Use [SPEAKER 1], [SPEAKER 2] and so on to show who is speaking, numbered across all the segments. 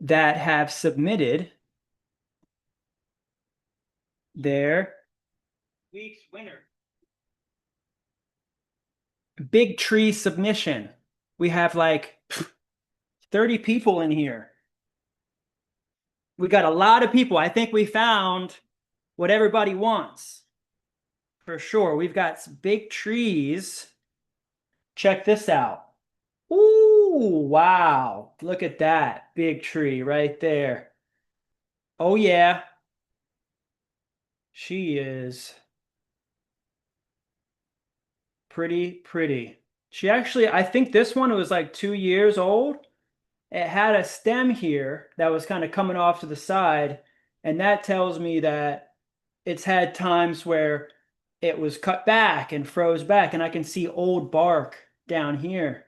[SPEAKER 1] that have submitted their week's winner. Big tree submission. We have like 30 people in here. We got a lot of people. I think we found what everybody wants for sure. We've got some big trees. Check this out. Ooh, wow. Look at that big tree right there. Oh, yeah. She is pretty. She actually, I think this one was like 2 years old. It had a stem here that was kind of coming off to the side, and that tells me that it's had times where it was cut back and froze back, and I can see old bark down here.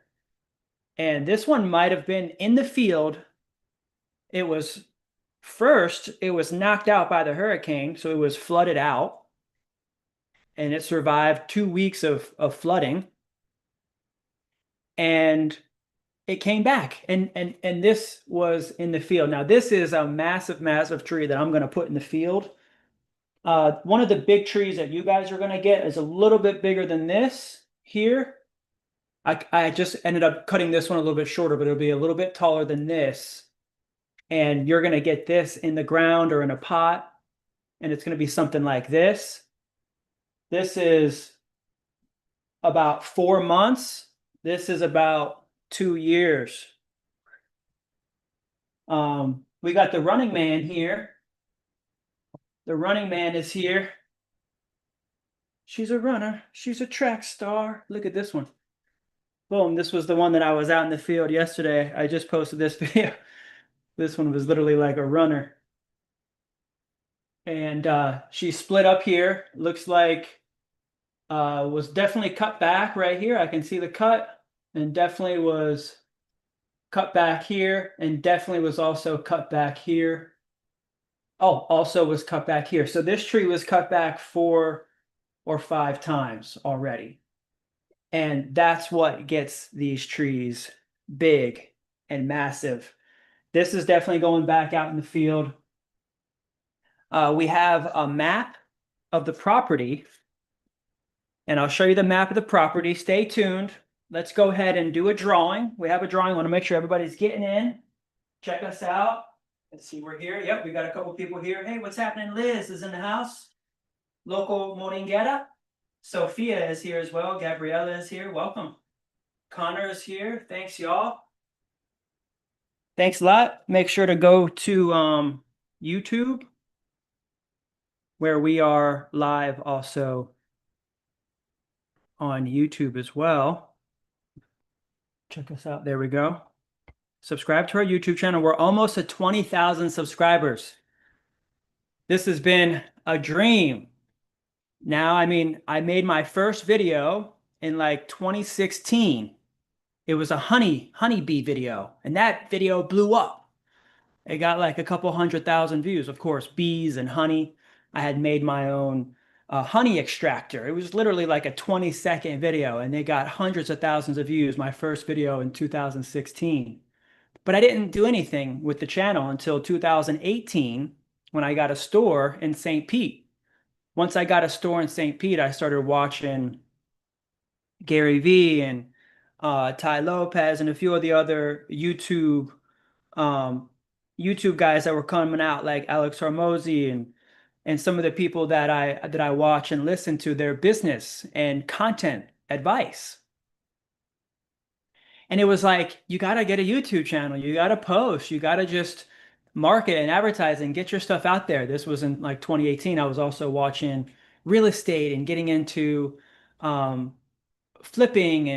[SPEAKER 1] And this one might have been in the field. It was it was knocked out by the hurricane, so it was flooded out, and it survived 2 weeks of flooding, and it came back. And this was in the field. Now, this is a massive tree that I'm going to put in the field. One of the big trees that you guys are going to get is a little bit bigger than this here. I just ended up cutting this one a little bit shorter, but it'll be a little bit taller than this. And you're going to get this in the ground or in a pot, and it's going to be something like this. This is about 4 months. This is about 2 years. We got the running man here. The running man is here. She's a runner. She's a track star. Look at this one. Boom. This was the one that I was out in the field yesterday. I just posted this video. This one was literally like a runner. And she split up here. Looks like was definitely cut back right here. I can see the cut, and definitely was cut back here, and definitely was also cut back here. Oh, also was cut back here. So this tree was cut back 4 or 5 times already. And that's what gets these trees big and massive. This is definitely going back out in the field. We have a map of the property, and I'll show you the map of the property. Stay tuned. Let's go ahead and do a drawing. We have a drawing. I want to make sure everybody's getting in. Check us out. Let's see, we're here. Yep, we got a couple people here. Hey, what's happening? Liz is in the house. Local Moringetta. Sophia is here as well. Gabriella is here. Welcome. Connor is here. Thanks, y'all. Thanks a lot. Make sure to go to YouTube, where we are live also on YouTube as well. Check us out. There we go. Subscribe to our YouTube channel. We're almost at 20,000 subscribers. This has been a dream. Now, I mean, I made my first video in like 2016. It was a honeybee video, and that video blew up. It got like a couple 100,000 views. Of course, bees and honey. I had made my own honey extractor. It was literally like a 20-second video, and they got hundreds of thousands of views, my first video in 2016. But I didn't do anything with the channel until 2018, when I got a store in St. Pete. Once I got a store in St. Pete, I started watching Gary Vee and Ty Lopez and a few of the other YouTube guys that were coming out, like Alex Hormozy and some of the people that I watch and listen to their business and content advice. And it was like, you got to get a YouTube channel. You got to post. You got to just market and advertise and get your stuff out there. This was in like 2018. I was also watching real estate and getting into flipping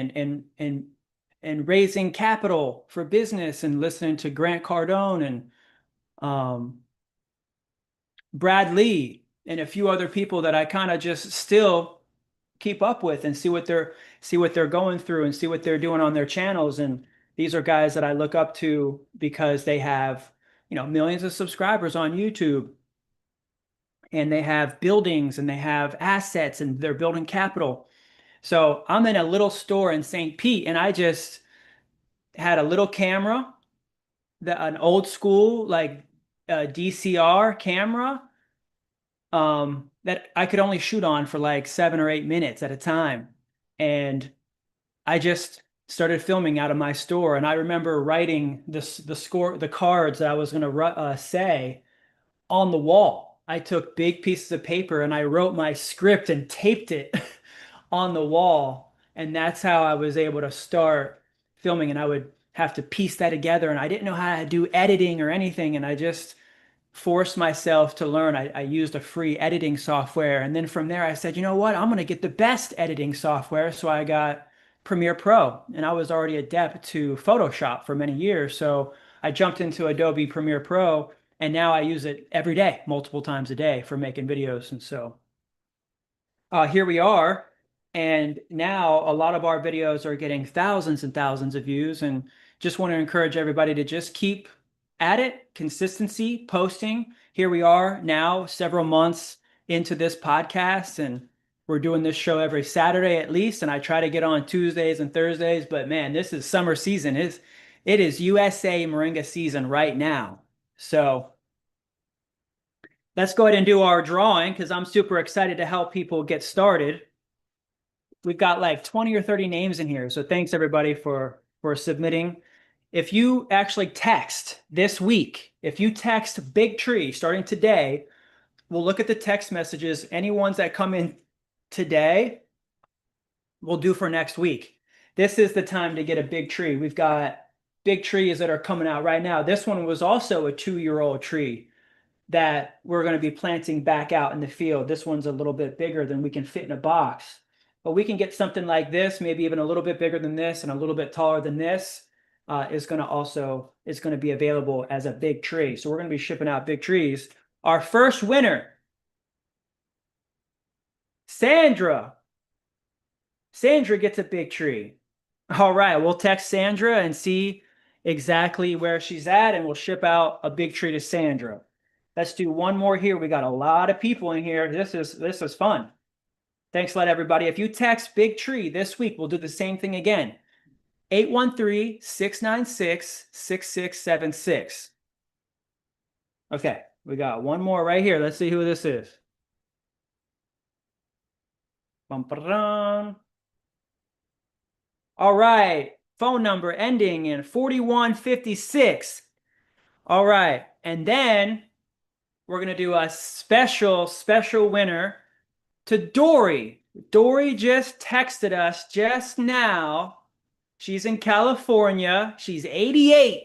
[SPEAKER 1] and raising capital for business, and listening to Grant Cardone and Brad Lee and a few other people that I kind of just still keep up with and see what they're going through and see what they're doing on their channels. And these are guys that I look up to because they have, millions of subscribers on YouTube, and they have buildings and they have assets and they're building capital. So I'm in a little store in St. Pete, and I just had a little camera an old school like DCR camera that I could only shoot on for like 7 or 8 minutes at a time. And I just started filming out of my store. And I remember writing the cards that I was going to say on the wall. I took big pieces of paper and I wrote my script and taped it on the wall. And that's how I was able to start filming. And I would have to piece that together. And I didn't know how to do editing or anything. And I just forced myself to learn. I used a free editing software. And then from there, I said, you know what? I'm going to get the best editing software. So I got Premiere Pro. And I was already adept to Photoshop for many years. So I jumped into Adobe Premiere Pro. And now I use it every day, multiple times a day for making videos. And so here we are. And now a lot of our videos are getting thousands and thousands of views. And just want to encourage everybody to just keep at it, consistency, posting. Here we are now, several months into this podcast, and we're doing this show every Saturday at least. And I try to get on Tuesdays and Thursdays, but man, this is summer season. It is USA Moringa season right now. So let's go ahead and do our drawing because I'm super excited to help people get started. We've got like 20 or 30 names in here. So thanks everybody for submitting. If you actually text this week, if you text Big Tree starting today, we'll look at the text messages. Any ones that come in today, we'll do for next week. This is the time to get a big tree. We've got big trees that are coming out right now. This one was also a 2-year-old tree that we're going to be planting back out in the field. This one's a little bit bigger than we can fit in a box. But we can get something like this, maybe even a little bit bigger than this and a little bit taller than this. Is going to be available as a big tree. So we're going to be shipping out big trees. Our first winner, Sandra. Sandra gets a big tree. All right, we'll text Sandra and see exactly where she's at, and we'll ship out a big tree to Sandra. Let's do one more here. We got a lot of people in here. This is fun. Thanks a lot, everybody. If you text big tree this week, we'll do the same thing again. 813-696-6676. Okay, we got one more right here. Let's see who this is. Bum-ba-dum. All right, phone number ending in 4156. All right, and then we're going to do a special winner to Dory. Dory just texted us just now. She's in California. She's 88.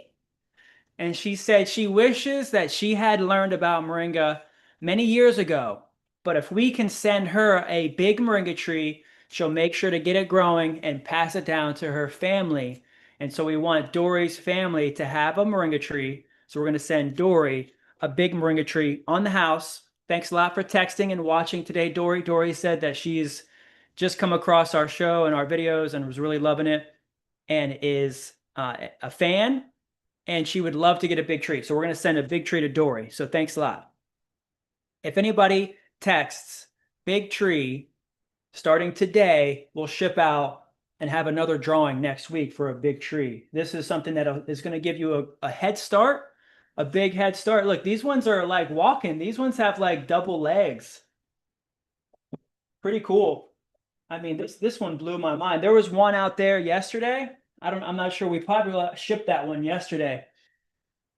[SPEAKER 1] And she said she wishes that she had learned about moringa many years ago. But if we can send her a big moringa tree, she'll make sure to get it growing and pass it down to her family. And so we want Dory's family to have a moringa tree. So we're going to send Dory a big moringa tree on the house. Thanks a lot for texting and watching today, Dory. Dory said that she's just come across our show and our videos and was really loving it and is a fan, and she would love to get a big tree. So we're going to send a big tree to Dory. So thanks a lot. If anybody texts big tree starting today, we'll ship out and have another drawing next week for a big tree. This is something that is going to give you a head start, a big head start. Look, these ones are like walking. These ones have like double legs. Pretty cool. I mean, this one blew my mind. There was one out there yesterday. I'm not sure. We probably shipped that one yesterday.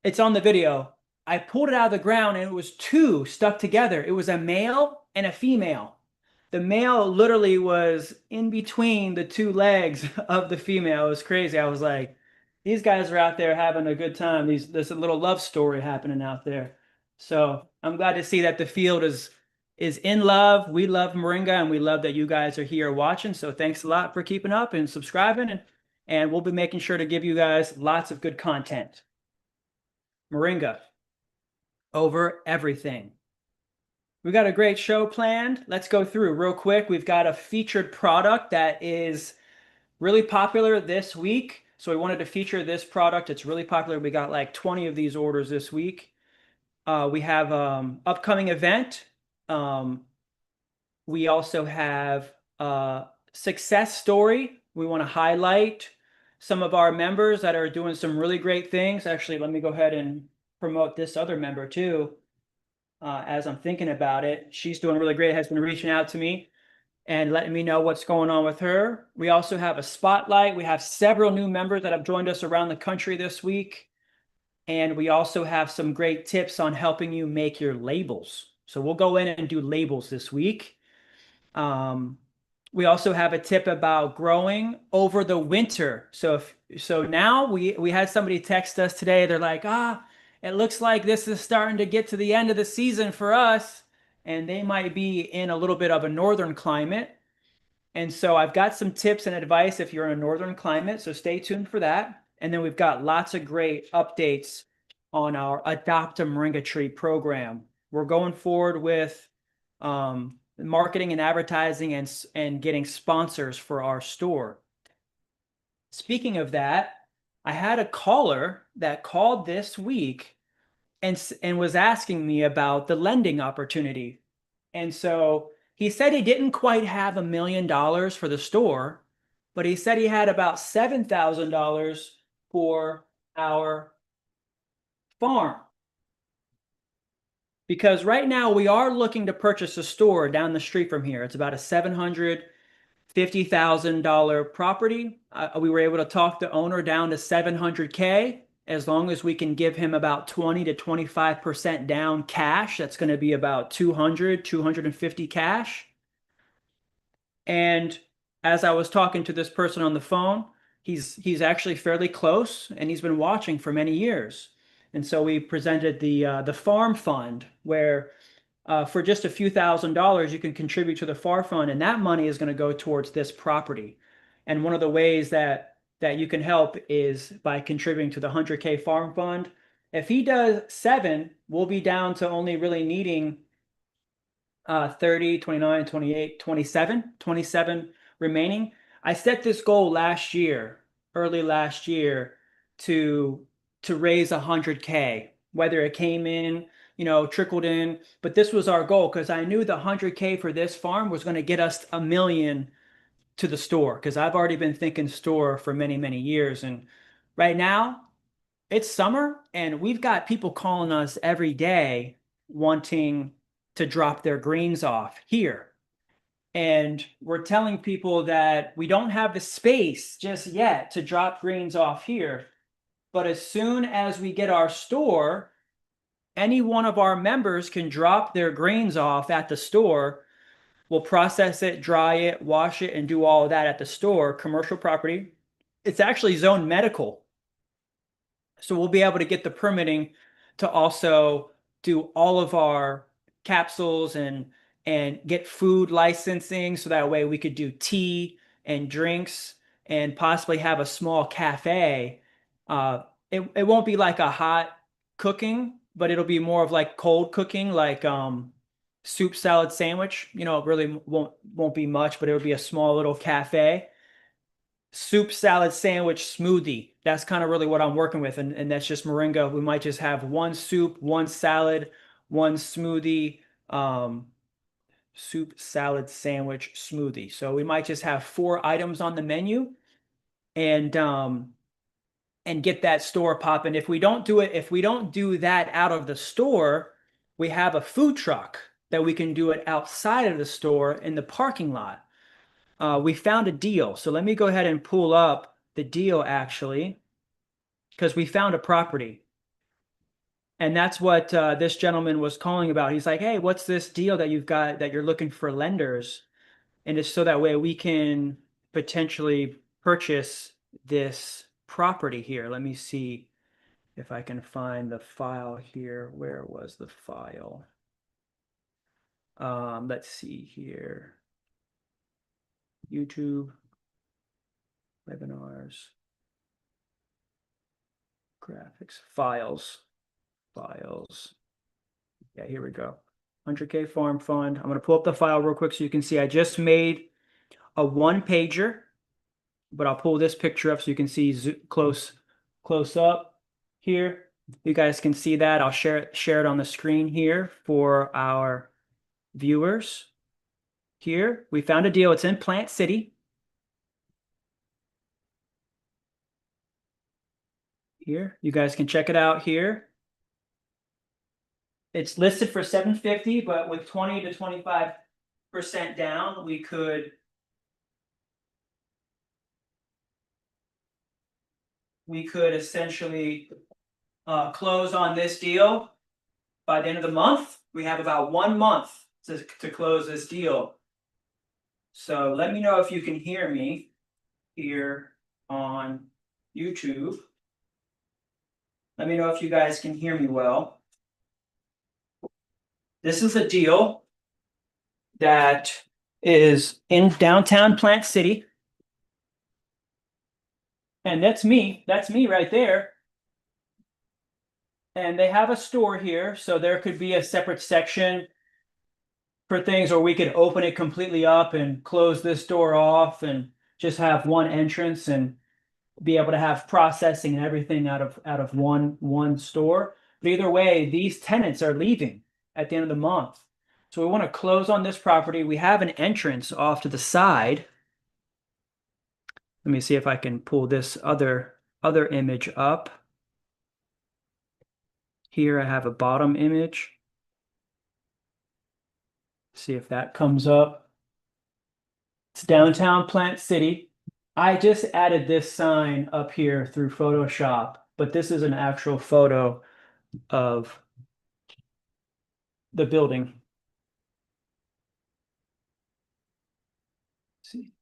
[SPEAKER 1] It's on the video. I pulled it out of the ground and it was two stuck together. It was a male and a female. The male literally was in between the two legs of the female. It was crazy. I was like, these guys are out there having a good time. There's a little love story happening out there. So I'm glad to see that the field is in love. We love Moringa, and we love that you guys are here watching. So thanks a lot for keeping up and subscribing, and we'll be making sure to give you guys lots of good content. Moringa over everything. We got a great show planned. Let's go through real quick. We've got a featured product that is really popular this week. So we wanted to feature this product. It's really popular. We got like 20 of these orders this week. We have upcoming event. We also have a success story we want to highlight. some of our members that are doing some really great things. Actually, let me go ahead and promote this other member too. As I'm thinking about it, she's doing really great, has been reaching out to me and letting me know what's going on with her. We also have a spotlight. We have several new members that have joined us around the country this week. And we also have some great tips on helping you make your labels. So we'll go in and do labels this week. We also have a tip about growing over the winter. So now we had somebody text us today. They're like, it looks like this is starting to get to the end of the season for us, and they might be in a little bit of a northern climate. And so I've got some tips and advice if you're in a northern climate, so stay tuned for that. And then we've got lots of great updates on our Adopt a Moringa Tree program. We're going forward with marketing and advertising and getting sponsors for our store. Speaking of that, I had a caller that called this week and was asking me about the lending opportunity. And so he said he didn't quite have $1 million for the store, but he said he had about $7,000 for our farm. Because right now we are looking to purchase a store down the street from here. It's about a $750,000 property. We were able to talk the owner down to $700K, as long as we can give him about 20 to 25% down cash. That's going to be about 250 cash. And as I was talking to this person on the phone, he's actually fairly close, and he's been watching for many years. And so we presented the farm fund, where for just a few $1,000s you can contribute to the farm fund, and that money is going to go towards this property. And one of the ways that you can help is by contributing to the 100K farm fund. If he does 7, we'll be down to only really needing 30, 29, 28, 27 remaining. I set this goal early last year, to raise 100K, whether it came in, trickled in, but this was our goal because I knew the 100K for this farm was going to get us $1 million to the store, because I've already been thinking store for many, many years. And right now it's summer and we've got people calling us every day wanting to drop their greens off here. And we're telling people that we don't have the space just yet to drop greens off here. But as soon as we get our store, any one of our members can drop their greens off at the store. We'll process it, dry it, wash it, and do all of that at the store, commercial property. It's actually zoned medical. So we'll be able to get the permitting to also do all of our capsules and get food licensing, so that way we could do tea and drinks and possibly have a small cafe. It won't be like a hot cooking, but it'll be more of like cold cooking, like soup, salad, sandwich. It really won't be much, but it'll be a small little cafe. Soup, salad, sandwich, smoothie. That's kind of really what I'm working with, and that's just moringa. We might just have one soup, one salad, one smoothie, soup, salad, sandwich, smoothie. So we might just have 4 items on the menu, and get that store popping. If we don't do that out of the store, we have a food truck that we can do it outside of the store in the parking lot. We found a deal. So let me go ahead and pull up the deal, actually, because we found a property. And that's what this gentleman was calling about. He's like, hey, what's this deal that you've got that you're looking for lenders? And it's so that way we can potentially purchase this property here. Let me see if I can find the file here. Where was the file? Let's see here. YouTube, webinars, graphics, files. Yeah, here we go. 100K farm fund. I'm going to pull up the file real quick so you can see I just made a 1-pager, but I'll pull this picture up so you can see close up here. You guys can see that. I'll share it on the screen here for our viewers. Here, we found a deal. It's in Plant City. here. You guys can check it out here. It's listed for $750, but with 20 to 25% down, we could essentially close on this deal by the end of the month. We have about 1 month to close this deal. So let me know if you can hear me here on YouTube. Let me know if you guys can hear me well. This is a deal that is in downtown Plant City. And that's me. That's me right there. And they have a store here, so there could be a separate section for things, or we could open it completely up and close this door off and just have one entrance and be able to have processing and everything out of one store. But either way, these tenants are leaving at the end of the month. So we want to close on this property. We have an entrance off to the side. Let me see if I can pull this other image up. Here I have a bottom image. See if that comes up. It's downtown Plant City. I just added this sign up here through Photoshop, but this is an actual photo of the building. Let's see.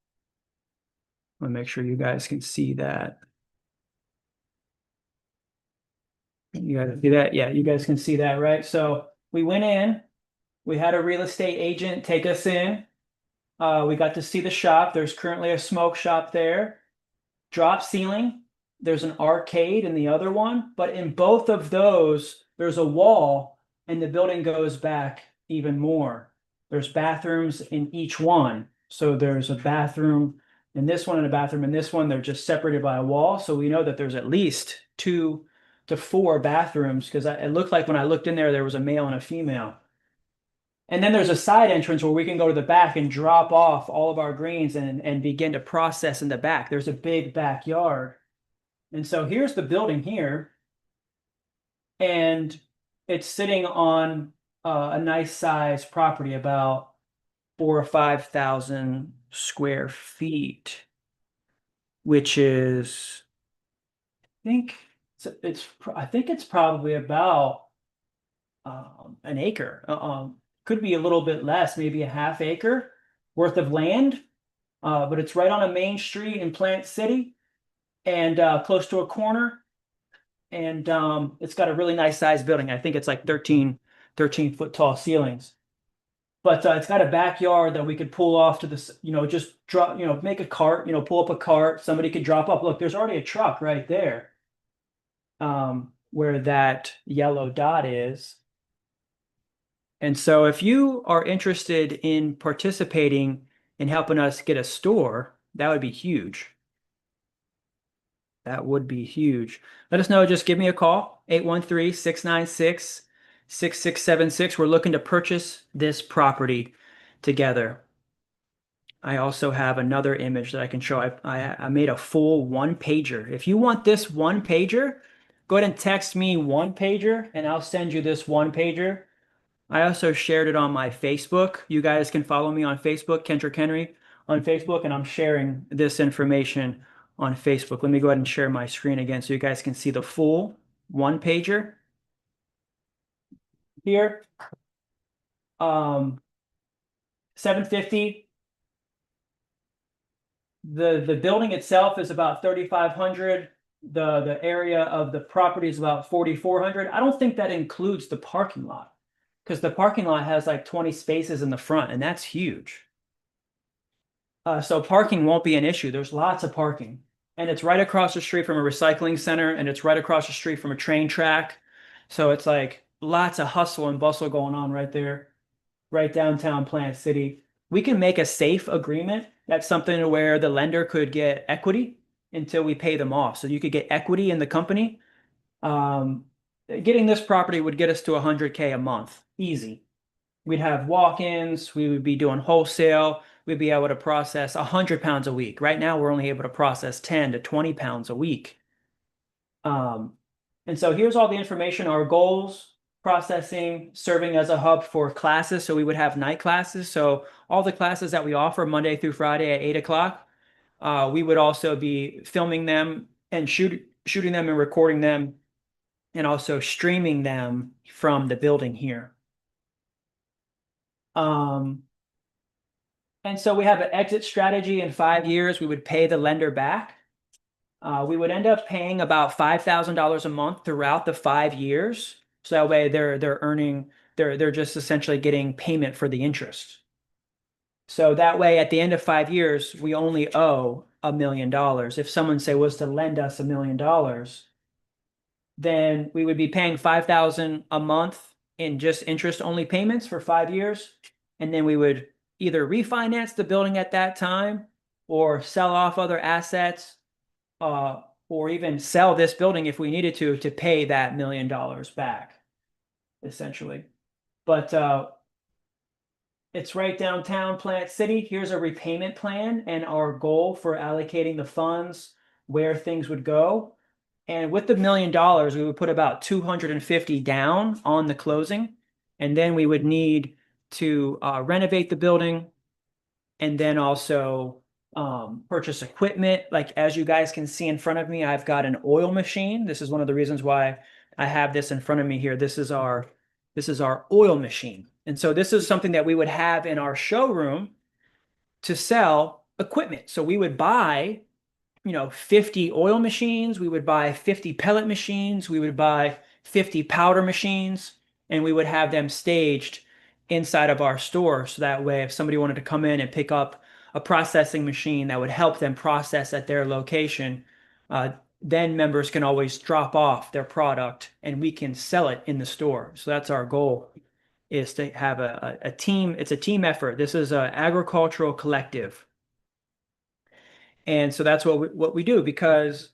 [SPEAKER 1] I want to make sure you guys can see that. You guys see that? Yeah, you guys can see that, right? So we went in, we had a real estate agent take us in. We got to see the shop. There's currently a smoke shop there. Drop ceiling. There's an arcade in the other one, but in both of those, there's a wall and the building goes back even more. There's bathrooms in each one. So there's a bathroom in this one and a bathroom in this one. They're just separated by a wall. So we know that there's at least 2 to 4 bathrooms, because it looked like when I looked in there was a male and a female. And then there's a side entrance where we can go to the back and drop off all of our greens and begin to process in the back. There's a big backyard. And so here's the building here. And it's sitting on a nice size property, about 4,000 or 5,000 square feet, which is, I think it's probably about an acre. Could be a little bit less, maybe a half acre worth of land. But it's right on a main street in Plant City and close to a corner. And it's got a really nice sized building. I think it's like 13 foot tall ceilings. But it's got a backyard that we could pull off to this, just drop, make a cart, pull up a cart. Somebody could drop up. Look, there's already a truck right there where that yellow dot is. And so if you are interested in participating in helping us get a store, that would be huge. That would be huge. Let us know. Just give me a call, 813-696-6676. We're looking to purchase this property together. I also have another image that I can show. I made a full 1-pager. If you want this 1-pager, go ahead and text me 1-pager and I'll send you this 1-pager. I also shared it on my Facebook. You guys can follow me on Facebook, Kendrick Henry on Facebook, and I'm sharing this information on Facebook. Let me go ahead and share my screen again so you guys can see the full 1-pager here. $750. The building itself is about $3,500. The area of the property is about $4,400. I don't think that includes the parking lot, because the parking lot has like 20 spaces in the front, and that's huge. So parking won't be an issue. There's lots of parking. And it's right across the street from a recycling center, and it's right across the street from a train track. So it's like lots of hustle and bustle going on right there, right downtown Plant City. We can make a safe agreement. That's something where the lender could get equity until we pay them off. So you could get equity in the company. Getting this property would get us to 100K a month, easy. We'd have walk-ins, we would be doing wholesale, we'd be able to process 100 pounds a week. Right now, we're only able to process 10 to 20 pounds a week. And so here's all the information, our goals, processing, serving as a hub for classes. So we would have night classes. So all the classes that we offer Monday through Friday at 8 o'clock, we would also be filming them and shooting them and recording them and also streaming them from the building here. And so we have an exit strategy in 5 years. We would pay the lender back. We would end up paying about $5,000 a month throughout the 5 years. So that way they're just essentially getting payment for the interest. So that way at the end of 5 years, we only owe $1 million. If someone say was to lend us $1 million, then we would be paying $5,000 a month in just interest only payments for 5 years. And then we would either refinance the building at that time or sell off other assets, or even sell this building if we needed to pay that $1 million back, essentially. But it's right downtown Plant City. Here's a repayment plan and our goal for allocating the funds, where things would go. And with the $1 million, we would put about 250 down on the closing. And then we would need to renovate the building and then also purchase equipment. Like as you guys can see in front of me, I've got an oil machine. This is one of the reasons why I have this in front of me here. This is our oil machine. And so this is something that we would have in our showroom to sell equipment. So we would buy, 50 oil machines, we would buy 50 pellet machines, we would buy 50 powder machines, and we would have them staged inside of our store. So that way, if somebody wanted to come in and pick up a processing machine that would help them process at their location, then members can always drop off their product and we can sell it in the store. So that's our goal, is to have a team. It's a team effort. This is an agricultural collective. And so that's what we do, because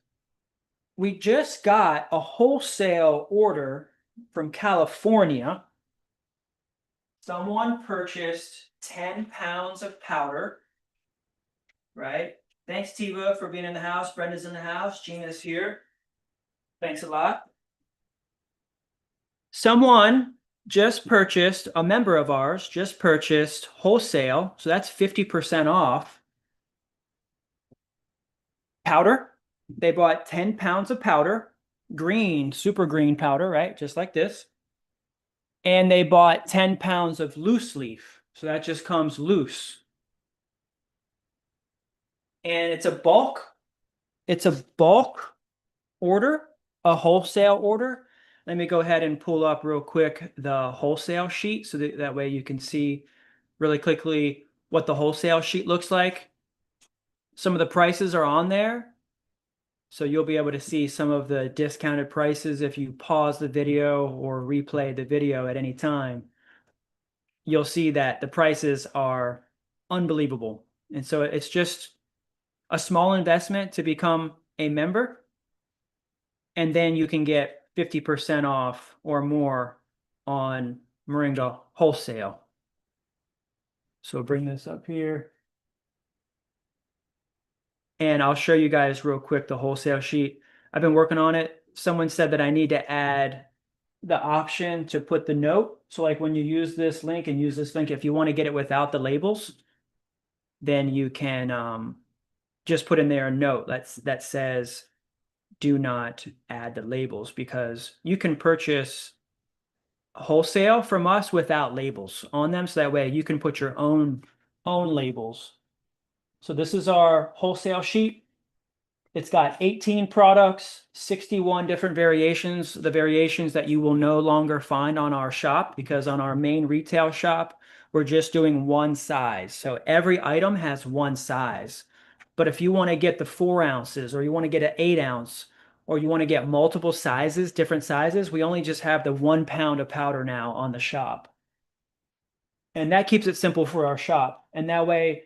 [SPEAKER 1] we just got a wholesale order from California. Someone purchased 10 pounds of powder, right? Thanks, Tiva, for being in the house. Brenda's in the house. Gina's here. Thanks a lot. Someone just purchased, a member of ours just purchased wholesale, so that's 50% off. Powder. They bought 10 pounds of powder, green, super green powder, right? Just like this. And they bought 10 pounds of loose leaf. So that just comes loose. And it's a bulk order, a wholesale order. Let me go ahead and pull up real quick the wholesale sheet so that way you can see really quickly what the wholesale sheet looks like. Some of the prices are on there. So you'll be able to see some of the discounted prices if you pause the video or replay the video at any time. You'll see that the prices are unbelievable. And so it's just a small investment to become a member. And then you can get 50% off or more on Moringa wholesale. So bring this up here. And I'll show you guys real quick the wholesale sheet. I've been working on it. Someone said that I need to add the option to put the note. So like when you use this link and use this link, if you want to get it without the labels, then you can just put in there a note that says, do not add the labels, because you can purchase wholesale from us without labels on them. So that way you can put your own labels. So this is our wholesale sheet. It's got 18 products, 61 different variations, the variations that you will no longer find on our shop, because on our main retail shop, we're just doing one size. So every item has one size. But if you want to get the 4 ounces, or you want to get an 8 ounce, or you want to get multiple sizes, different sizes, we only just have the 1 pound of powder now on the shop. And that keeps it simple for our shop. And that way,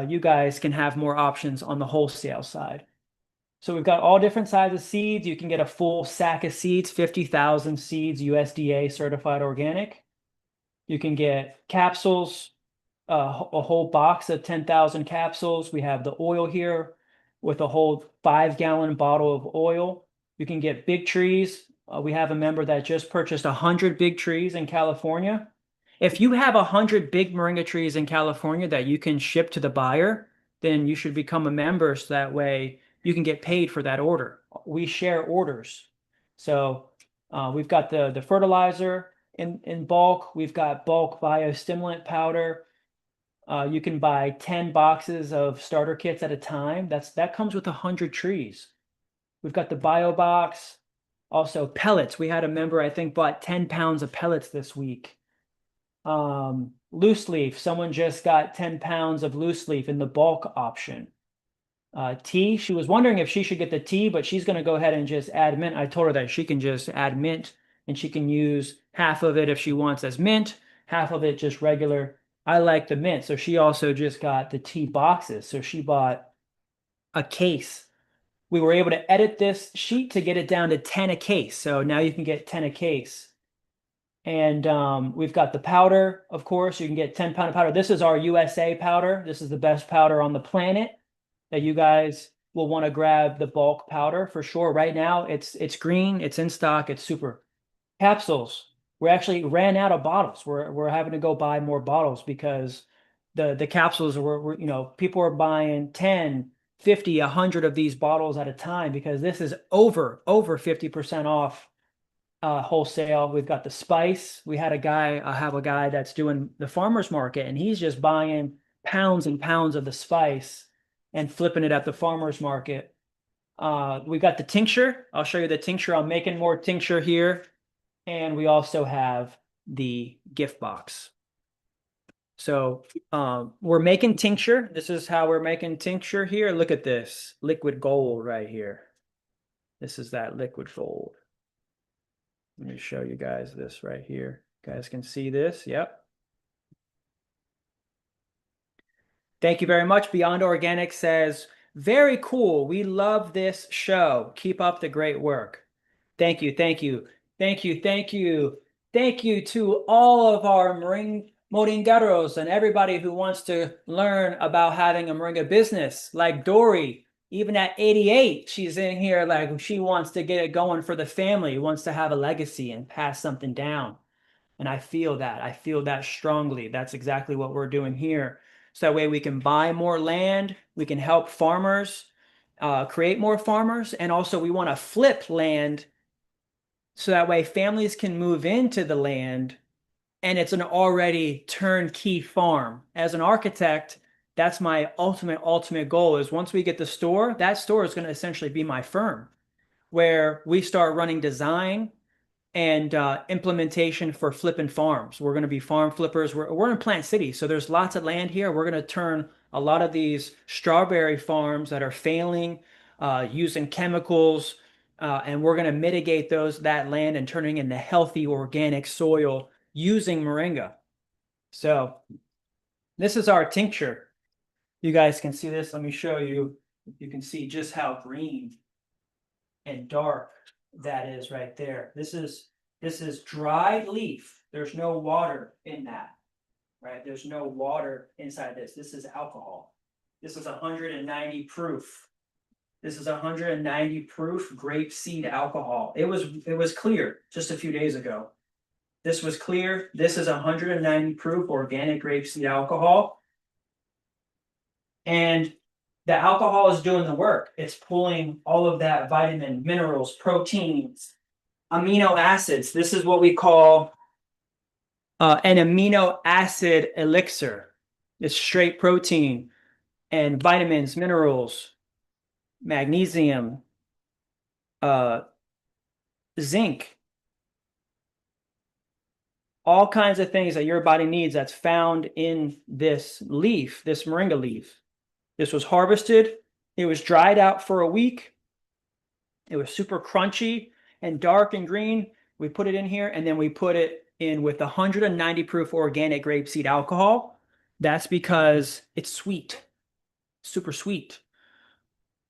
[SPEAKER 1] you guys can have more options on the wholesale side. So we've got all different sizes of seeds. You can get a full sack of seeds, 50,000 seeds, USDA certified organic. You can get capsules, a whole box of 10,000 capsules. We have the oil here with a whole 5-gallon bottle of oil. You can get big trees, We have a member that just purchased 100 big trees in California. If you have 100 big moringa trees in California that you can ship to the buyer, then you should become a member so that way you can get paid for that order. We share orders. So we've got the fertilizer in bulk. We've got bulk biostimulant powder. You can buy 10 boxes of starter kits at a time. That comes with 100 trees. We've got the bio box. Also pellets. We had a member, I think, bought 10 pounds of pellets this week. Loose leaf. Someone just got 10 pounds of loose leaf in the bulk option. Tea. She was wondering if she should get the tea, but she's going to go ahead and just add mint. I told her that she can just add mint and she can use half of it if she wants as mint, half of it just regular. I like the mint. So she also just got the tea boxes. So she bought a case. We were able to edit this sheet to get it down to 10 a case. So now you can get 10 a case. And we've got the powder, of course. You can get 10-pound of powder. This is our USA powder. This is the best powder on the planet that you guys will want to grab the bulk powder for sure. Right now, it's green. It's in stock. It's super. Capsules. We actually ran out of bottles. We're having to go buy more bottles because the capsules were people are buying 10, 50, 100 of these bottles at a time because this is over 50% off wholesale. We've got the spice. I have a guy that's doing the farmer's market and he's just buying pounds and pounds of the spice and flipping it at the farmer's market. We got the tincture. I'll show you the tincture. I'm making more tincture here. And we also have the gift box. So we're making tincture. This is how we're making tincture here. Look at this liquid gold right here. This is that liquid gold. Let me show you guys this right here. You guys can see this. Yep. Thank you very much. Beyond Organic says, very cool. We love this show. Keep up the great work. Thank you. Thank you. Thank you. Thank you. Thank you to all of our Moringeros and everybody who wants to learn about having a Moringa business, like Dory. Even at 88, she's in here like she wants to get it going for the family, wants to have a legacy and pass something down. And I feel that. I feel that strongly. That's exactly what we're doing here. So that way we can buy more land, we can help farmers, create more farmers, and also we want to flip land so that way families can move into the land and it's an already turnkey farm. As an architect, that's my ultimate goal is once we get the store, that store is going to essentially be my firm where we start running design and implementation for flipping farms. We're going to be farm flippers. We're in Plant City, so there's lots of land here. We're going to turn a lot of these strawberry farms that are failing using chemicals, and we're going to mitigate that land and turning into healthy organic soil using moringa. So this is our tincture. You guys can see this. Let me show you. You can see just how green and dark that is right there. This is dried leaf. There's no water in that, right? There's no water inside this. This is alcohol. This is 190 proof. This is 190 proof grapeseed alcohol. It was clear just a few days ago. This was clear. This is 190 proof organic grapeseed alcohol. And the alcohol is doing the work. It's pulling all of that vitamin, minerals, proteins, amino acids. This is what we call an amino acid elixir. It's straight protein and vitamins, minerals, magnesium, zinc, all kinds of things that your body needs that's found in this leaf, this moringa leaf. This was harvested. It was dried out for a week. It was super crunchy and dark and green. We put it in here and then we put it in with 190 proof organic grapeseed alcohol. That's because it's sweet, super sweet.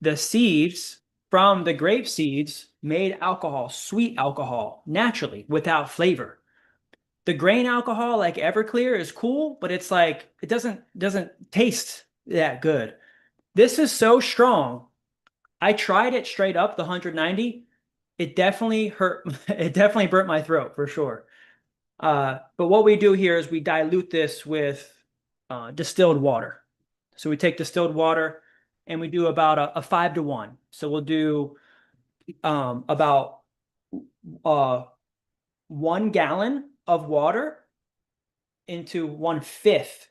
[SPEAKER 1] The seeds from the grape seeds made alcohol, sweet alcohol, naturally, without flavor. The grain alcohol, like Everclear, is cool, but it's like it doesn't taste that good. This is so strong. I tried it straight up, the 190. it definitely hurt. It definitely burnt my throat for sure. But what we do here is we dilute this with distilled water. So we take distilled water and we do about a 5 to 1. So we'll do about 1 gallon of water into 1/5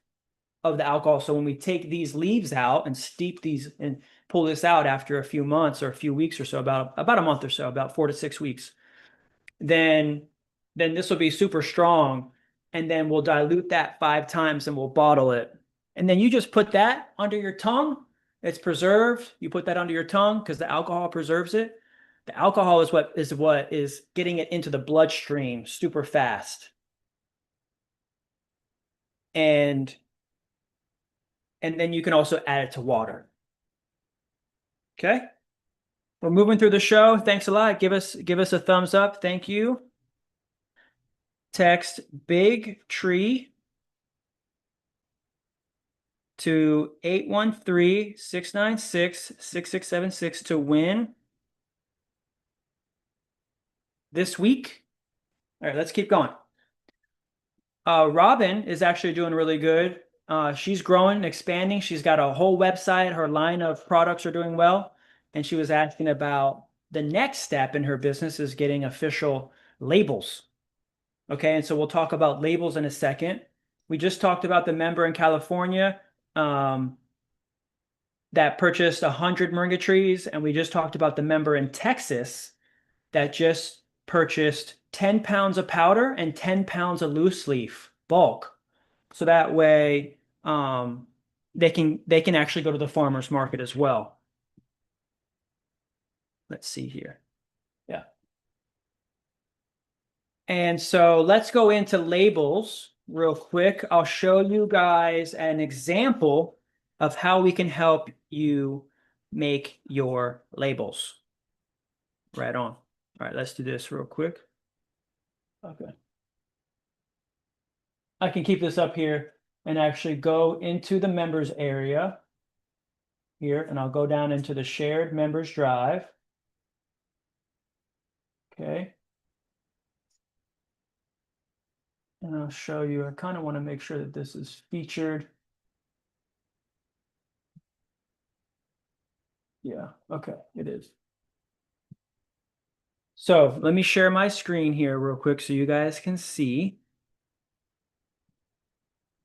[SPEAKER 1] of the alcohol. So when we take these leaves out and steep these and pull this out after a few months or a few weeks or so, about a month or so, about 4 to 6 weeks, then this will be super strong. And then we'll dilute that 5 times and we'll bottle it. And then you just put that under your tongue. It's preserved. You put that under your tongue because the alcohol preserves it. The alcohol is what is getting it into the bloodstream super fast. And then you can also add it to water. Okay. We're moving through the show. Thanks a lot. Give us a thumbs up. Thank you. Text big tree to 813-696-6676 to win this week. All right, let's keep going. Robin is actually doing really good. She's growing, expanding. She's got a whole website. Her line of products are doing well. And she was asking about the next step in her business is getting official labels. Okay, and so we'll talk about labels in a second. We just talked about the member in California that purchased 100 moringa trees, and we just talked about the member in Texas that just purchased 10 pounds of powder and 10 pounds of loose leaf bulk. So that way they can actually go to the farmer's market as well. Let's see here. Yeah. And so let's go into labels real quick. I'll show you guys an example of how we can help you make your labels. Right on. All right, let's do this real quick. Okay. I can keep this up here and actually go into the members area here, and I'll go down into the shared members drive. Okay. And I'll show you, I kind of want to make sure that this is featured. Yeah, okay, it is. So let me share my screen here real quick so you guys can see.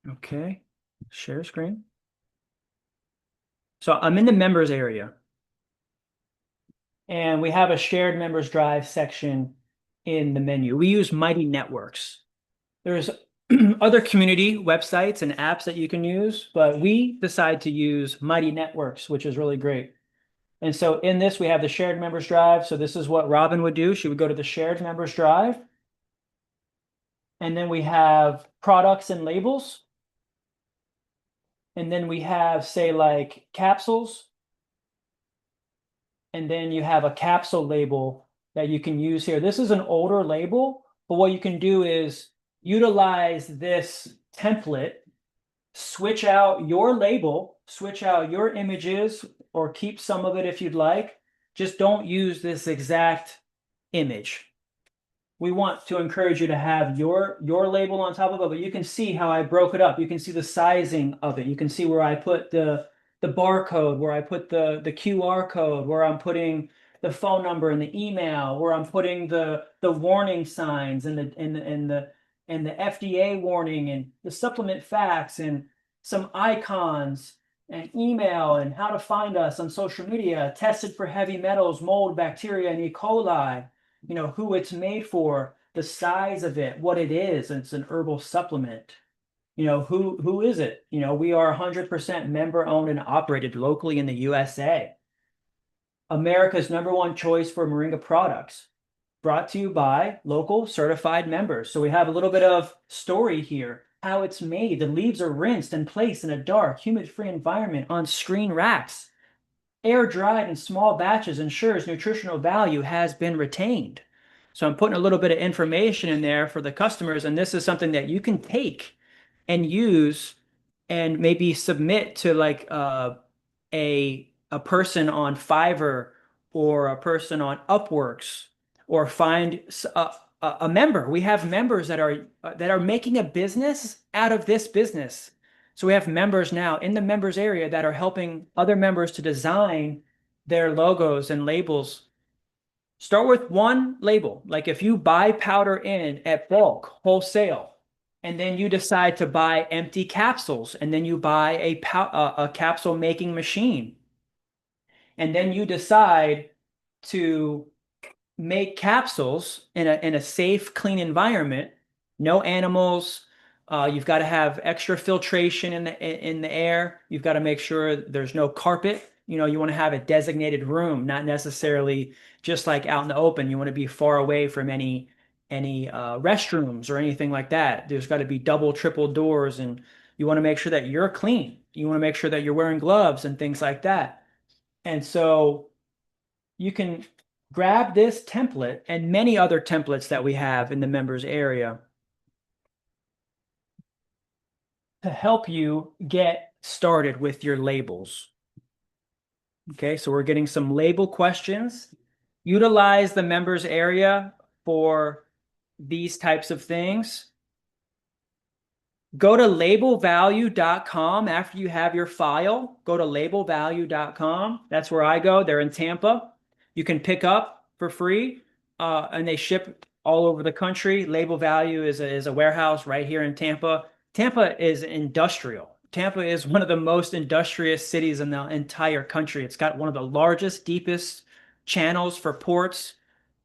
[SPEAKER 1] Okay, share screen. So I'm in the members area. And we have a shared members drive section in the menu. We use Mighty Networks. There's other community websites and apps that you can use, but we decide to use Mighty Networks, which is really great. And so in this, we have the shared members drive. So this is what Robin would do. She would go to the shared members drive. And then we have products and labels. And then we have, say, like capsules. And then you have a capsule label that you can use here. This is an older label, but what you can do is utilize this template, switch out your label, switch out your images, or keep some of it if you'd like. Just don't use this exact image. We want to encourage you to have your label on top of it, but you can see how I broke it up. You can see the sizing of it. You can see where I put the barcode, where I put the QR code, where I'm putting the phone number and the email, where I'm putting the warning signs and the FDA warning and the supplement facts and some icons and email and how to find us on social media, tested for heavy metals, mold, bacteria, and E. coli, you know, who it's made for, the size of it, what it is. It's an herbal supplement. You know, who is it? You know, we are 100% member owned and operated locally in the USA. America's #1 choice for Moringa products, brought to you by local certified members. So we have a little bit of story here, how it's made. The leaves are rinsed and placed in a dark, humid-free environment on screen racks. Air dried in small batches ensures nutritional value has been retained. So I'm putting a little bit of information in there for the customers, and this is something that you can take and use and maybe submit to like a person on Fiverr or a person on Upworks or find a member. We have members that are making a business out of this business. So we have members now in the members area that are helping other members to design their logos and labels. Start with one label. Like if you buy powder in at bulk, wholesale, and then you decide to buy empty capsules, and then you buy a capsule making machine, and then you decide to make capsules in a safe, clean environment, no animals. You've got to have extra filtration in the air. You've got to make sure there's no carpet. You know, you want to have a designated room, not necessarily just like out in the open. You want to be far away from any restrooms or anything like that. There's got to be double, triple doors, and you want to make sure that you're clean. You want to make sure that you're wearing gloves and things like that. And so you can grab this template and many other templates that we have in the members area to help you get started with your labels. Okay, so we're getting some label questions. Utilize the members area for these types of things. Go to labelvalue.com after you have your file. Go to labelvalue.com. That's where I go. They're in Tampa. You can pick up for free, and they ship all over the country. Label Value is a warehouse right here in Tampa. Tampa is industrial. Tampa is one of the most industrious cities in the entire country. It's got one of the largest, deepest channels for ports.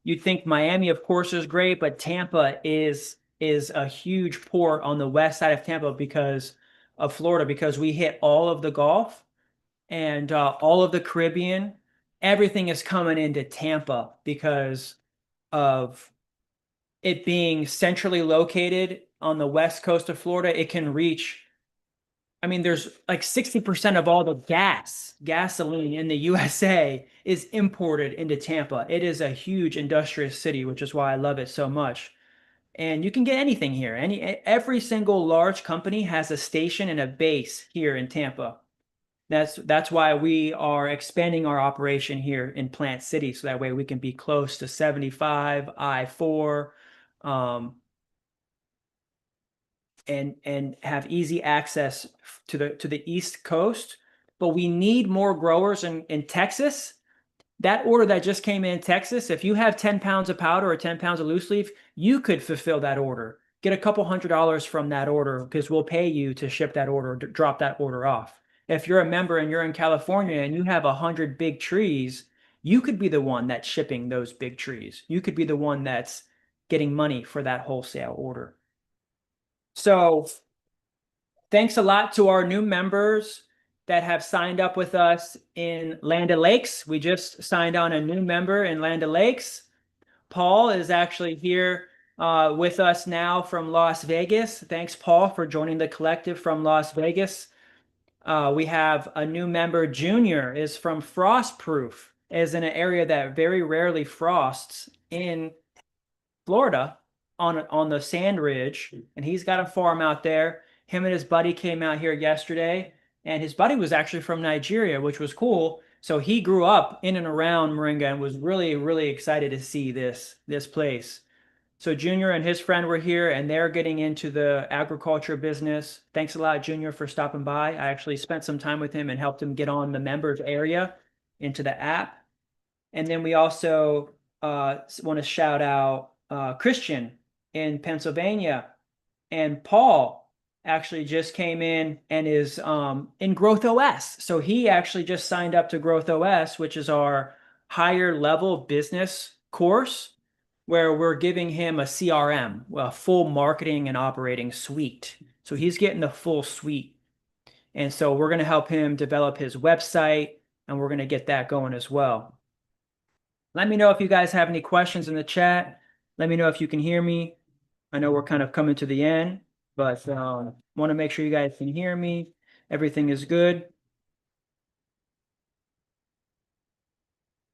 [SPEAKER 1] You'd think Miami, of course, is great, but Tampa is a huge port on the west side of Tampa because of Florida, because we hit all of the Gulf and all of the Caribbean. Everything is coming into Tampa because of it being centrally located on the west coast of Florida. It can reach, I mean, there's like 60% of all the gasoline in the USA is imported into Tampa. It is a huge industrious city, which is why I love it so much. And you can get anything here. Every single large company has a station and a base here in Tampa. That's why we are expanding our operation here in Plant City, so that way we can be close to 75, I-4, and have easy access to the East Coast. But we need more growers in Texas. That order that just came in Texas, if you have 10 pounds of powder or 10 pounds of loose leaf, you could fulfill that order. Get a couple $100 from that order because we'll pay you to ship that order, drop that order off. If you're a member and you're in California and you have 100 big trees, you could be the one that's shipping those big trees. You could be the one that's getting money for that wholesale order. So thanks a lot to our new members that have signed up with us in Land O'Lakes. We just signed on a new member in Land O'Lakes. Paul is actually here with us now from Las Vegas. Thanks, Paul, for joining the collective from Las Vegas. We have a new member, Junior, is from Frostproof, is in an area that very rarely frosts in Florida on the Sand Ridge, and he's got a farm out there. Him and his buddy came out here yesterday, and his buddy was actually from Nigeria, which was cool. So he grew up in and around Moringa and was really, really excited to see this place. So Junior and his friend were here, and they're getting into the agriculture business. Thanks a lot, Junior, for stopping by. I actually spent some time with him and helped him get on the members area into the app. And then we also want to shout out Christian in Pennsylvania, and Paul actually just came in and is in Growth OS. So he actually just signed up to Growth OS, which is our higher level business course, where we're giving him a CRM, a full marketing and operating suite. So he's getting the full suite. And so we're going to help him develop his website, and we're going to get that going as well. Let me know if you guys have any questions in the chat. Let me know if you can hear me. I know we're kind of coming to the end, but want to make sure you guys can hear me. Everything is good.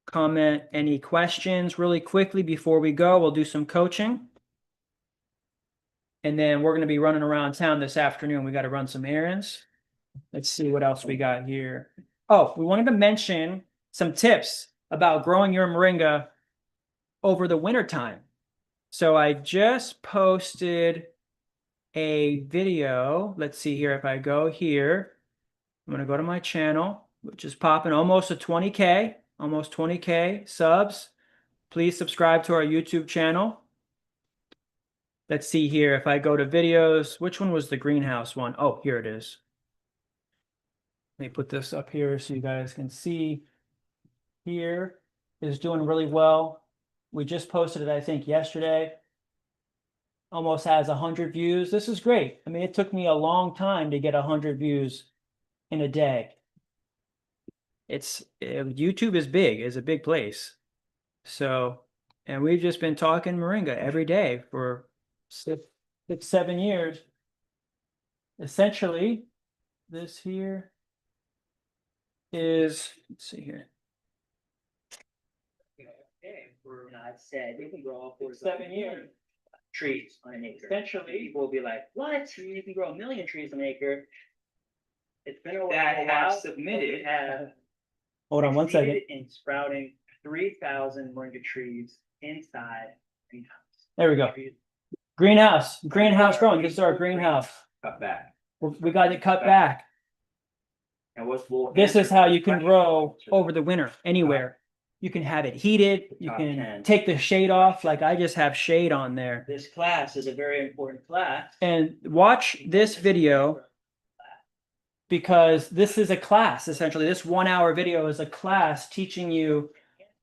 [SPEAKER 1] Comment any questions really quickly before we go. We'll do some coaching. And then we're going to be running around town this afternoon. We got to run some errands. Let's see what else we got here. Oh, we wanted to mention some tips about growing your moringa over the winter time. So I just posted a video. Let's see here. If I go here, I'm going to go to my channel, which is popping almost a 20K, almost 20K subs. Please subscribe to our YouTube channel. Let's see here. If I go to videos, which one was the greenhouse one? Oh, here it is. Let me put this up here so you guys can see. Here is doing really well. We just posted it, I think, yesterday. Almost has 100 views. This is great. I mean, it took me a long time to get 100 views in a day. YouTube is big, is a big place. So, and we've just been talking Moringa every day for 7 years. Essentially, this here is, let's see here.
[SPEAKER 2] I've said you can grow for 7 years trees on an acre. Essentially, people will be like, "What? You can grow 1 million trees on an acre?" It's been a while.
[SPEAKER 1] That have submitted. Hold on one second.
[SPEAKER 2] In sprouting 3,000 moringa trees inside greenhouse.
[SPEAKER 1] There we go. Greenhouse growing. This is our greenhouse.
[SPEAKER 2] Cut back.
[SPEAKER 1] We got it cut back.
[SPEAKER 2] And
[SPEAKER 1] this is how you can grow over the winter anywhere. You can have it heated. You can take the shade off. Like I just have shade on there.
[SPEAKER 2] This class is a very important class.
[SPEAKER 1] And watch this video because this is a class, essentially. This 1 hour video is a class teaching you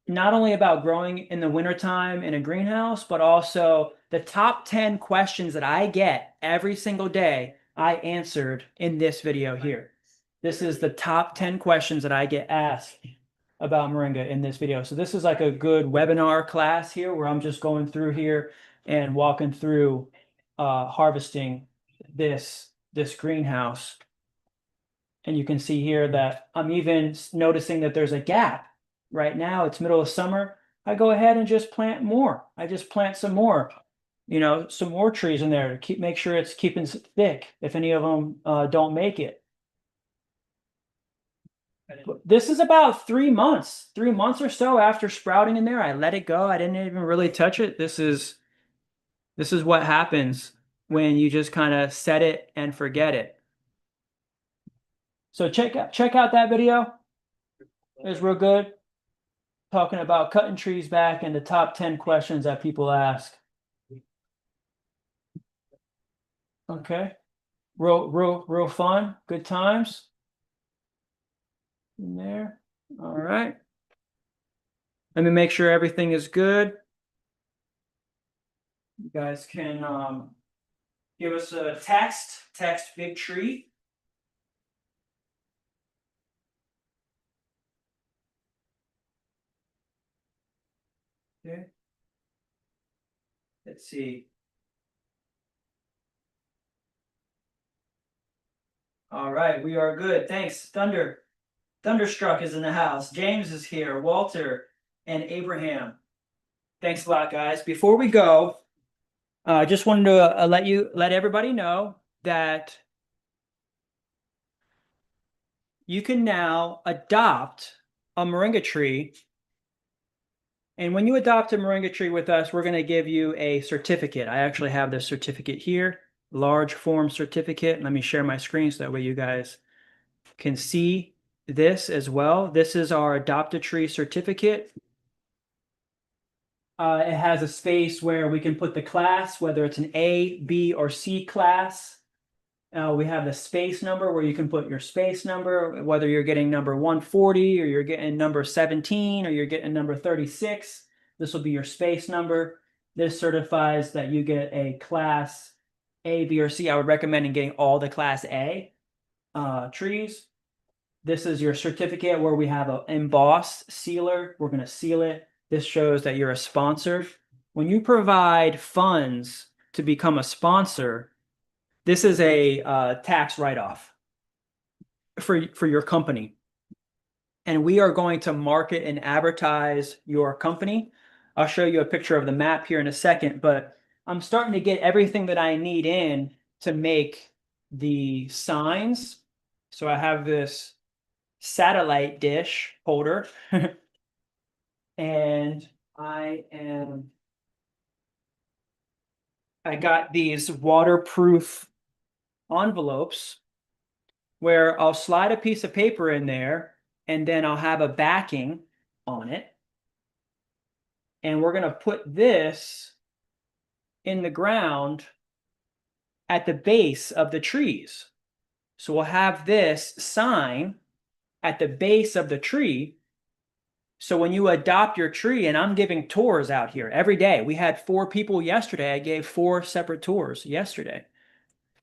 [SPEAKER 1] not only about growing in the wintertime in a greenhouse, but also the top 10 questions that I get every single day I answered in this video here. This is the top 10 questions that I get asked about Moringa in this video. So this is like a good webinar class here where I'm just going through here and walking through harvesting this greenhouse. And you can see here that I'm even noticing that there's a gap. Right now, it's middle of summer. I go ahead and just plant more. I just plant some more, some more trees in there to make sure it's keeping thick if any of them don't make it. But this is about 3 months or so after sprouting in there. I let it go. I didn't even really touch it. This is what happens when you just kind of set it and forget it. So check out that video. It's real good. Talking about cutting trees back and the top 10 questions that people ask. Okay. Real fun. Good times. In there. All right. Let me make sure everything is good. You guys can give us a text big tree. Okay. Let's see. All right, we are good. Thanks. Thunderstruck is in the house. James is here. Walter and Abraham. Thanks a lot, guys. Before we go, I just wanted to let everybody know that you can now adopt a moringa tree. And when you adopt a moringa tree with us, we're going to give you a certificate. I actually have this certificate here, large form certificate. Let me share my screen so that way you guys can see this as well. This is our Adopt a Tree certificate. It has a space where we can put the class, whether it's an A, B, or C class. We have the space number where you can put your space number, whether you're getting number 140 or you're getting number 17 or you're getting number 36. This will be your space number. This certifies that you get a class A, B, or C. I would recommend getting all the class A trees. This is your certificate where we have an embossed sealer. We're going to seal it. This shows that you're a sponsor. When you provide funds to become a sponsor, this is a tax write-off for your company. And we are going to market and advertise your company. I'll show you a picture of the map here in a second, but I'm starting to get everything that I need in to make the signs. So I have this satellite dish holder and I got these waterproof envelopes where I'll slide a piece of paper in there and then I'll have a backing on it. And we're going to put this in the ground at the base of the trees. So we'll have this sign at the base of the tree. So when you adopt your tree, and I'm giving tours out here every day. We had 4 people yesterday. I gave 4 separate tours yesterday.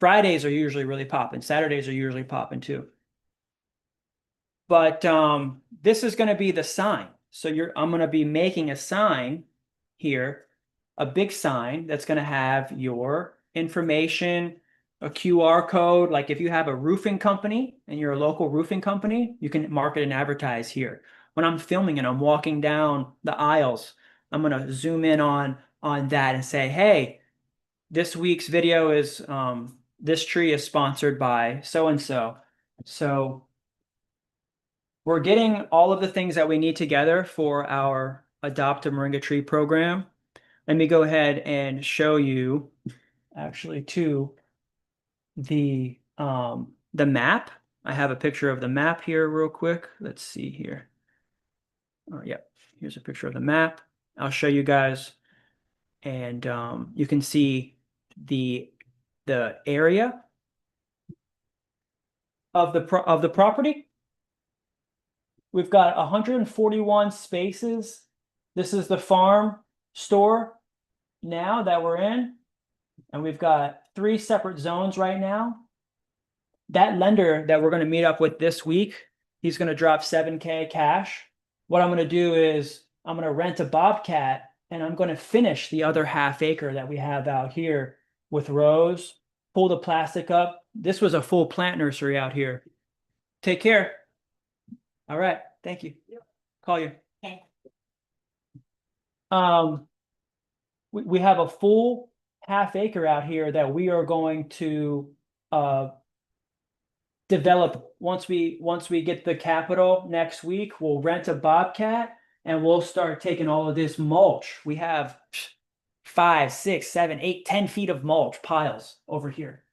[SPEAKER 1] Fridays are usually really popping. Saturdays are usually popping too. But this is going to be the sign. So I'm going to be making a sign here, a big sign that's going to have your information, a QR code. Like if you have a roofing company and you're a local roofing company, you can market and advertise here. When I'm filming and I'm walking down the aisles, I'm going to zoom in on that and say, hey, this week's video is this tree is sponsored by so and so. So we're getting all of the things that we need together for our Adopt a Moringa Tree program. Let me go ahead and show you actually too the map. I have a picture of the map here real quick. Let's see here. Oh, yep. Here's a picture of the map. I'll show you guys, and you can see the area of the property. We've got 141 spaces. This is the farm store now that we're in. And we've got 3 separate zones right now. That lender that we're going to meet up with this week, he's going to drop $7K cash. What I'm going to do is I'm going to rent a bobcat and I'm going to finish the other half acre that we have out here with rows, pull the plastic up. This was a full plant nursery out here. Take care. All right. Thank you. Call you.
[SPEAKER 2] Okay.
[SPEAKER 1] We have a full half acre out here that we are going to develop once we get the capital next week. We'll rent a bobcat and we'll start taking all of this mulch. We have 5, 6, 7, 8, 10 feet of mulch piles over here.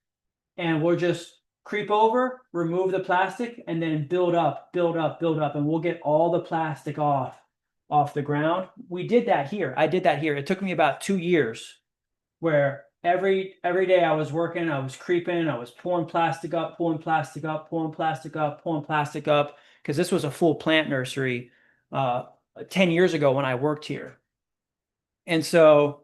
[SPEAKER 1] And we'll just creep over, remove the plastic, and then build up, and we'll get all the plastic off the ground. We did that here. I did that here. It took me about 2 years where every day I was working, I was creeping, I was pulling plastic up, because this was a full plant nursery 10 years ago when I worked here. And so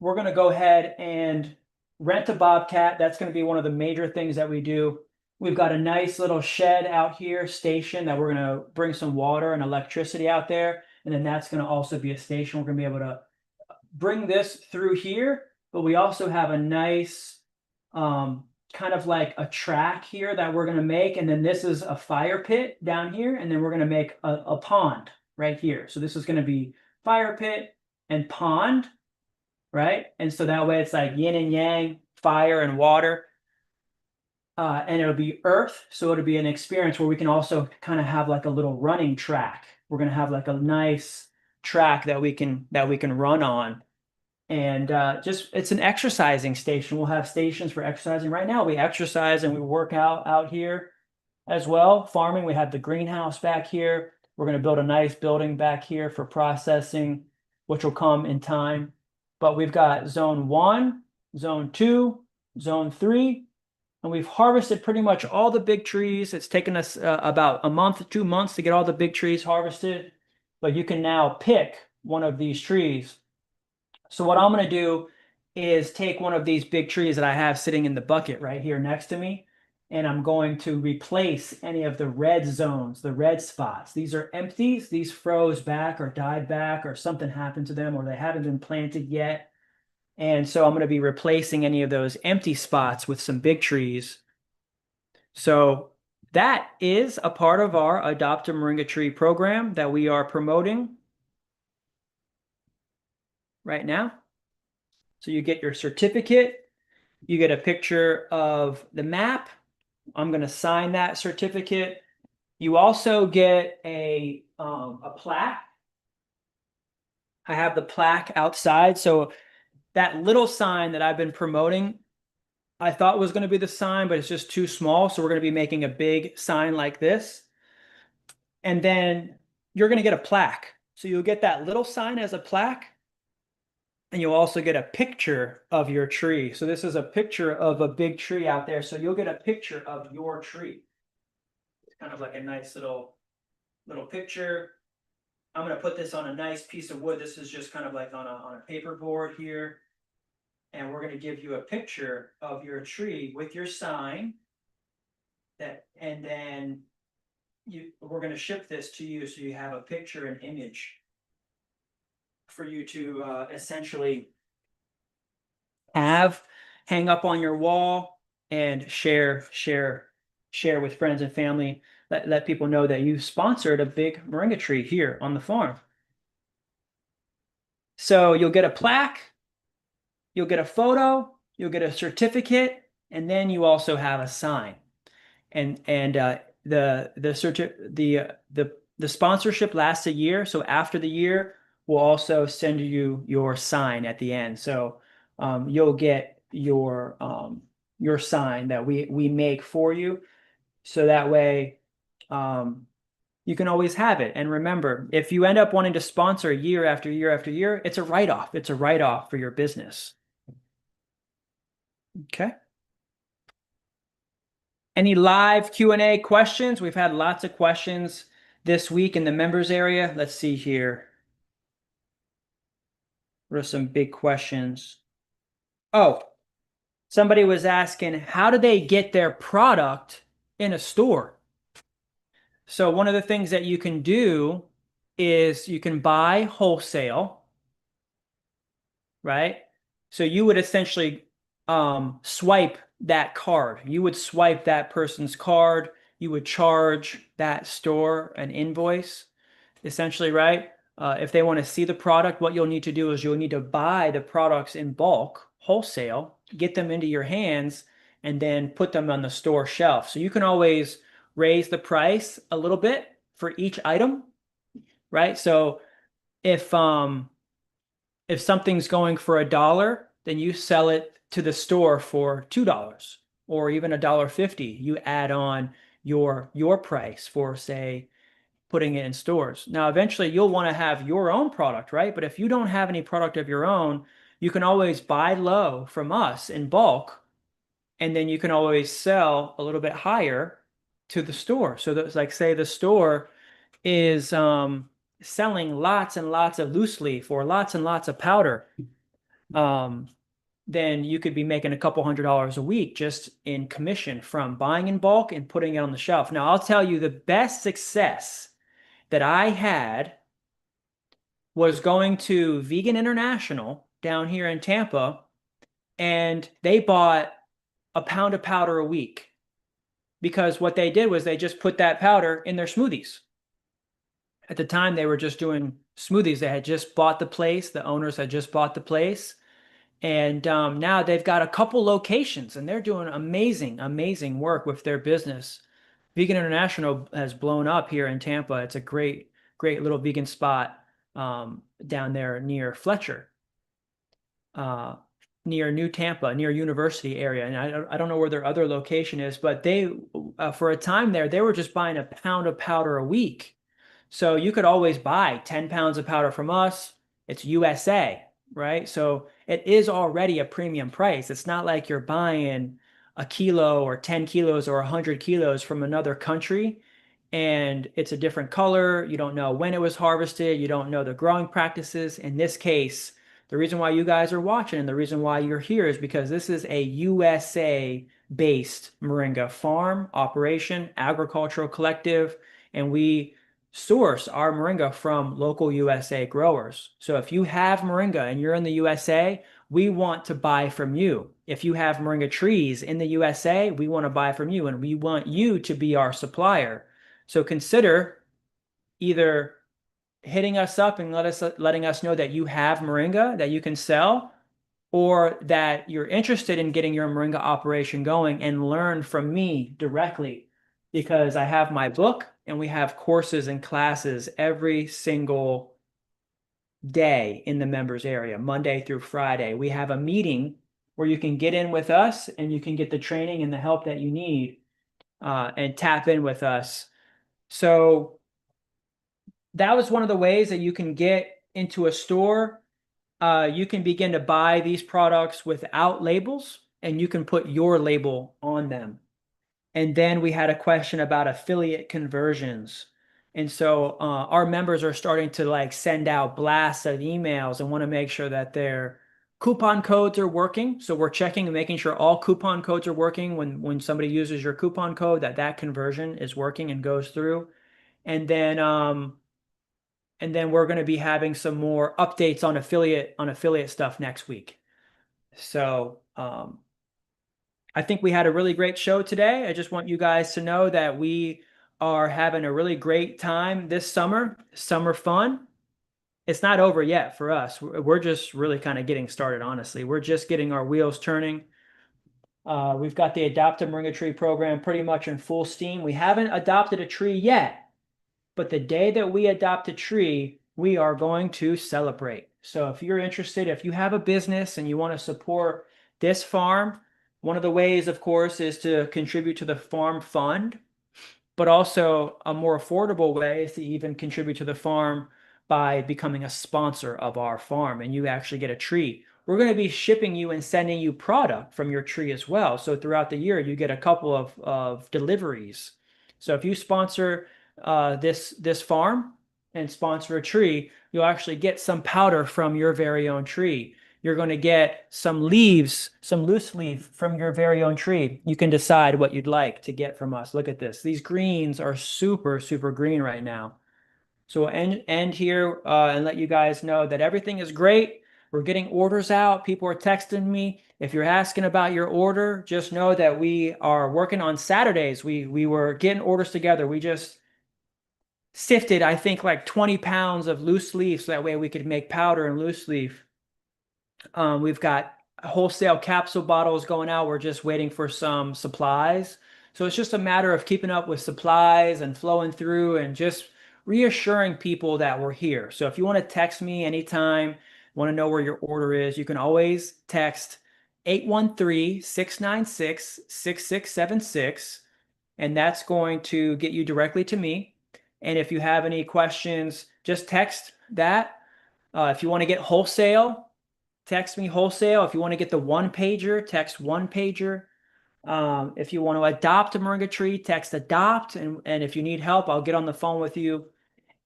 [SPEAKER 1] we're going to go ahead and rent a bobcat. That's going to be one of the major things that we do. We've got a nice little shed out here, station, that we're going to bring some water and electricity out there. And then that's going to also be a station. We're going to be able to bring this through here, but we also have a nice kind of like a track here that we're going to make. And then this is a fire pit down here. And then we're going to make a pond right here. So this is going to be fire pit and pond. Right? And so that way it's like yin and yang, fire and water. And it'll be earth. So it'll be an experience where we can also kind of have like a little running track. We're going to have like a nice track that we can run on. And just it's an exercising station. We'll have stations for exercising. Right now we exercise and we work out here as well. Farming, we have the greenhouse back here. We're going to build a nice building back here for processing, which will come in time. But we've got zone 1, zone 2, zone 3, and we've harvested pretty much all the big trees. It's taken us about a month, 2 months to get all the big trees harvested, but you can now pick one of these trees. So what I'm going to do is take one of these big trees that I have sitting in the bucket right here next to me, and I'm going to replace any of the red zones, the red spots. These are empties. These froze back or died back or something happened to them or they haven't been planted yet. And so I'm going to be replacing any of those empty spots with some big trees. So that is a part of our Adopt a Moringa Tree program that we are promoting right now. So you get your certificate. You get a picture of the map. I'm going to sign that certificate. You also get a plaque I have the plaque outside. So that little sign that I've been promoting, I thought was going to be the sign, but it's just too small. So we're going to be making a big sign like this. And then you're going to get a plaque. So you'll get that little sign as a plaque, and you'll also get a picture of your tree. So this is a picture of a big tree out there. So you'll get a picture of your tree. It's kind of like a nice little picture. I'm going to put this on a nice piece of wood. This is just kind of like on a paper board here. And we're going to give you a picture of your tree with your sign. And then we're going to ship this to you so you have a picture and image for you to essentially hang up on your wall and share with friends and family. Let people know that you sponsored a big moringa tree here on the farm. So you'll get a plaque, you'll get a photo, you'll get a certificate, and then you also have a sign. And the sponsorship lasts a year. So after the year, we'll also send you your sign at the end. So you'll get your sign that we make for you. So that way you can always have it. And remember, if you end up wanting to sponsor year after year after year, it's a write-off. It's a write-off for your business. Okay. Any live Q&A questions? We've had lots of questions this week in the members area. Let's see here. What are some big questions? Oh, somebody was asking, how do they get their product in a store? So one of the things that you can do is you can buy wholesale, right? So you would essentially swipe that card. You would swipe that person's card. You would charge that store an invoice, essentially, right? If they want to see the product, what you'll need to do is you'll need to buy the products in bulk, wholesale, get them into your hands, and then put them on the store shelf. So you can always raise the price a little bit for each item, right? So if something's going for $1, then you sell it to the store for $2 or even $1.50. You add on your price for, say, putting it in stores. Now, eventually you'll want to have your own product, right? But if you don't have any product of your own, you can always buy low from us in bulk, and then you can always sell a little bit higher to the store. So that's like, say the store is selling lots and lots of loose leaf or lots and lots of powder, then you could be making a couple $100s a week just in commission from buying in bulk and putting it on the shelf. Now, I'll tell you the best success that I had was going to Vegan International down here in Tampa, and they bought a pound of powder a week because what they did was they just put that powder in their smoothies. At the time, they were just doing smoothies. They had just bought the place. The owners had just bought the place. And now they've got a couple locations, and they're doing amazing, amazing work with their business. Vegan International has blown up here in Tampa. It's a great, great little vegan spot down there near Fletcher, near New Tampa, near University area. And I don't know where their other location is, but they, for a time there, they were just buying a pound of powder a week. So you could always buy 10 pounds of powder from us. It's USA, right? So it is already a premium price. It's not like you're buying a kilo or 10 kilos or 100 kilos from another country and it's a different color. You don't know when it was harvested. You don't know the growing practices. In this case, the reason why you guys are watching and the reason why you're here is because this is a USA-based moringa farm operation, agricultural collective, and we source our moringa from local USA growers. So if you have moringa and you're in the USA, we want to buy from you. If you have moringa trees in the USA, we want to buy from you, and we want you to be our supplier. So consider either hitting us up and letting us know that you have moringa that you can sell, or that you're interested in getting your moringa operation going and learn from me directly, because I have my book and we have courses and classes every single day in the members area, Monday through Friday. We have a meeting where you can get in with us and you can get the training and the help that you need and tap in with us. So that was one of the ways that you can get into a store. You can begin to buy these products without labels, and you can put your label on them. And then we had a question about affiliate conversions. And so our members are starting to like send out blasts of emails and want to make sure that their coupon codes are working. So we're checking and making sure all coupon codes are working when somebody uses your coupon code, that conversion is working and goes through. And then we're going to be having some more updates on affiliate stuff next week. So I think we had a really great show today. I just want you guys to know that we are having a really great time this summer fun. It's not over yet for us. We're just really kind of getting started, honestly. We're just getting our wheels turning. We've got the Adopt a Moringa Tree program pretty much in full steam. We haven't adopted a tree yet, but the day that we adopt a tree, we are going to celebrate. So if you're interested, if you have a business and you want to support this farm, one of the ways, of course, is to contribute to the farm fund, but also a more affordable way is to even contribute to the farm by becoming a sponsor of our farm, and you actually get a tree. We're going to be shipping you and sending you product from your tree as well. So throughout the year, you get a couple of deliveries. So if you sponsor this farm and sponsor a tree, you'll actually get some powder from your very own tree. You're going to get some leaves, some loose leaf from your very own tree. You can decide what you'd like to get from us. Look at this. These greens are super, super green right now. So we'll end here and let you guys know that everything is great. We're getting orders out. People are texting me. If you're asking about your order, just know that we are working on Saturdays. We were getting orders together. We just sifted, I think, like 20 pounds of loose leaf so that way we could make powder and loose leaf. We've got wholesale capsule bottles going out. We're just waiting for some supplies. So it's just a matter of keeping up with supplies and flowing through and just reassuring people that we're here. So if you want to text me anytime, want to know where your order is, you can always text 813-696-6676, and that's going to get you directly to me. And if you have any questions, just text that. If you want to get wholesale, text me wholesale. If you want to get the one pager, text one pager. If you want to adopt a moringa tree, text adopt. And if you need help, I'll get on the phone with you.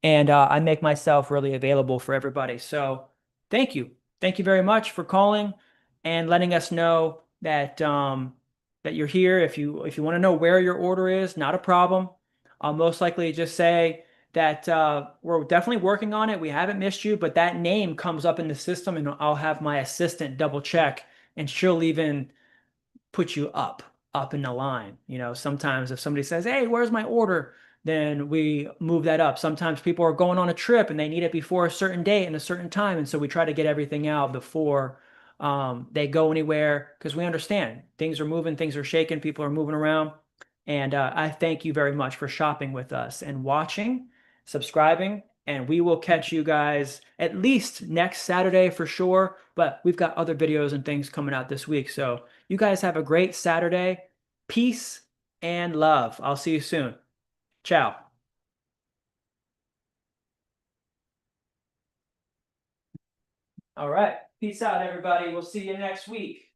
[SPEAKER 1] And I make myself really available for everybody. So thank you. Thank you very much for calling and letting us know that that you're here. If you want to know where your order is, not a problem. I'll most likely just say that we're definitely working on it. We haven't missed you, but that name comes up in the system and I'll have my assistant double check and she'll even put you up in the line. You know, sometimes if somebody says, "Hey, where's my order?" then we move that up. Sometimes people are going on a trip and they need it before a certain date and a certain time. And so we try to get everything out before they go anywhere because we understand things are moving, things are shaking, people are moving around. And I thank you very much for shopping with us and watching, subscribing, and we will catch you guys at least next Saturday for sure. But we've got other videos and things coming out this week. So you guys have a great Saturday. Peace and love. I'll see you soon. Ciao. All right. Peace out, everybody. We'll see you next week.